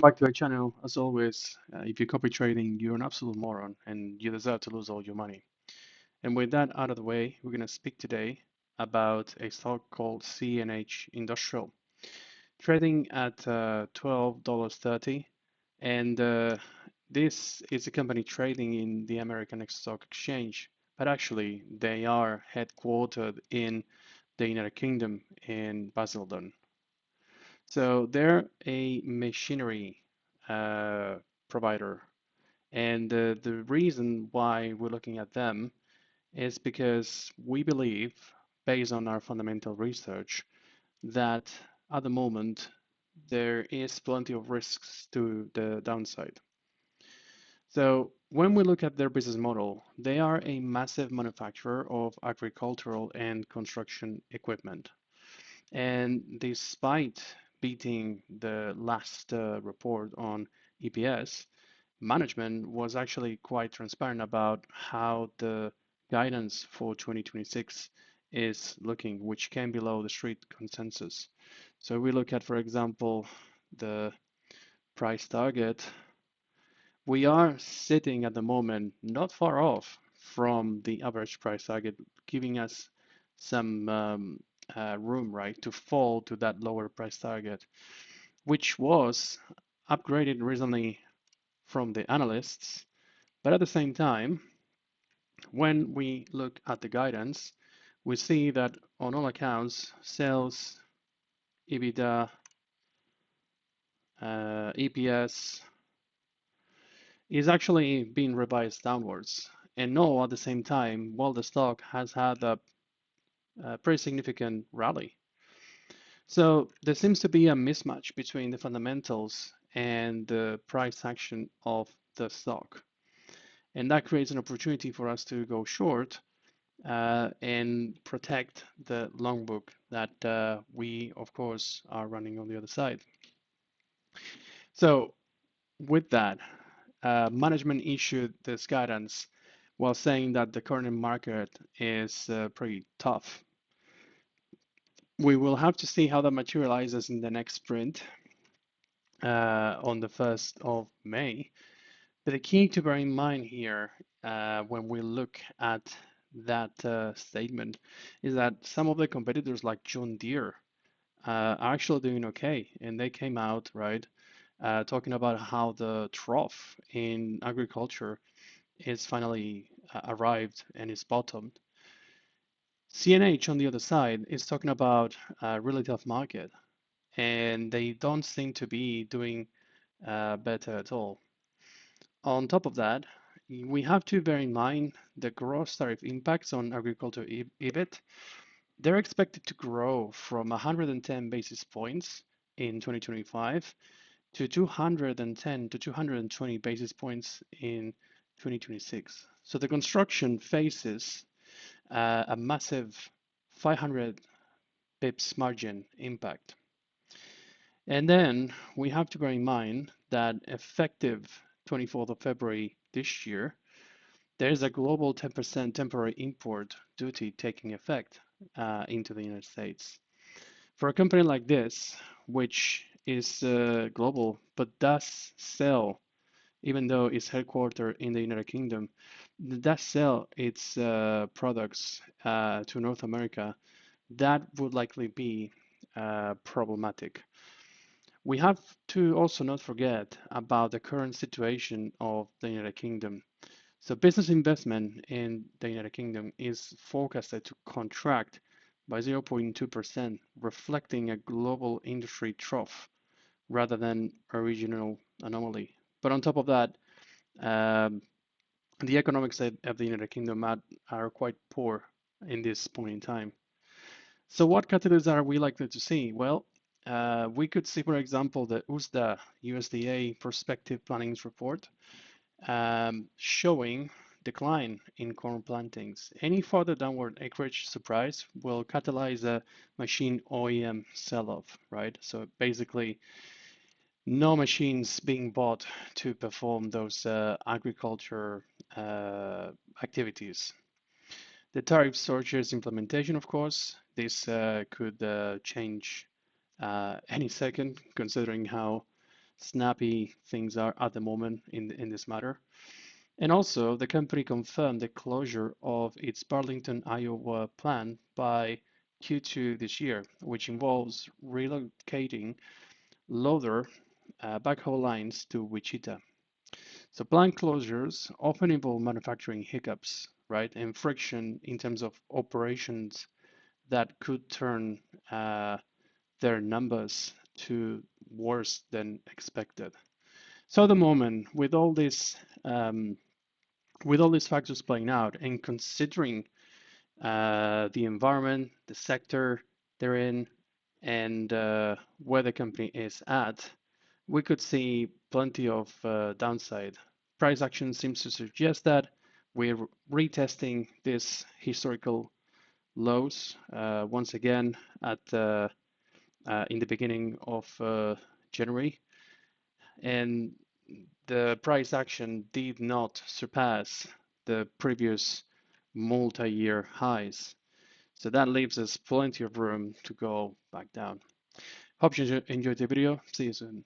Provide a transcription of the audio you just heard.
Back to our channel. As always, if you copy trading, you're an absolute moron and you deserve to lose all your money. And with that out of the way, we're going to speak today about a stock called CNH Industrial, trading at $12.30. And this is a company trading in the American Stock Exchange, but actually they are headquartered in the United Kingdom in Basildon. So they're a machinery uh, provider. And the reason why we're looking at them is because we believe, based on our fundamental research, that at the moment there is plenty of risks to the downside. So when we look at their business model, they are a massive manufacturer of agricultural and construction equipment. And despite beating the last report on EPS, management was actually quite transparent about how the guidance for 2026 is looking, which came below the street consensus. So we look at, for example, the price target. We are sitting at the moment not far off from the average price target, giving us some room, right, to fall to that lower price target, which was upgraded recently from the analysts. But at the same time, when we look at the guidance, we see that on all accounts, sales, EBITDA, EPS is actually being revised downwards. And no, at the same time, while the stock has had a pretty significant rally. So there seems to be a mismatch between the fundamentals and the price action of the stock. And that creates an opportunity for us to go short and protect the long book that we, of course, are running on the other side. So with that, management issued this guidance while saying that the current market is pretty tough. We will have to see how that materializes in the next sprint on the 1st of May. But the key to bear in mind here when we look at that statement is that some of the competitors like John Deere are actually doing okay. And they came out, right, talking about how the trough in agriculture is finally arrived and is bottomed. CNH on the other side is talking about a really tough market, and they don't seem to be doing better at all. On top of that, we have to bear in mind the gross tariff impacts on agriculture EBIT. They're expected to grow from 110 basis points in 2025 to 210 to 220 basis points in 2026. So the construction faces a massive 500 pips margin impact. And then we have to bear in mind that effective 24th of February this year, there is a global 10% temporary import duty taking effect into the United States. For a company like this, which is global but does sell, even though it's headquartered in the United Kingdom, does sell its products to North America, that would likely be problematic. We have to also not forget about the current situation of the United Kingdom. So business investment in the United Kingdom is forecasted to contract by 0.2%, reflecting a global industry trough rather than a regional anomaly. But on top of that, um, the economics of the United Kingdom are quite poor in this point in time. So what catalysts are we likely to see? Well, we could see, for example, the USDA, USDA Prospective Plannings Report, showing decline in corn plantings. Any further downward acreage surprise will catalyze a machine OEM sell-off, right? So basically, no machines being bought to perform those agriculture activities. The tariff surcharge implementation, of course, this could change any second, considering how snappy things are at the moment in this matter. And also, the company confirmed the closure of its Burlington, Iowa plant by Q2 this year, which involves relocating loader backhaul lines to Wichita. So plant closures often involve manufacturing hiccups, right, and friction in terms of operations that could turn their numbers to worse than expected. So at the moment, with all these factors playing out, and considering the environment, the sector they're in, and where the company is at, we could see plenty of downside. Price action seems to suggest that we're retesting this historical lows once again at in the beginning of January, and the price action did not surpass the previous multi-year highs. So that leaves us plenty of room to go back down. Hope you enjoyed the video. See you soon.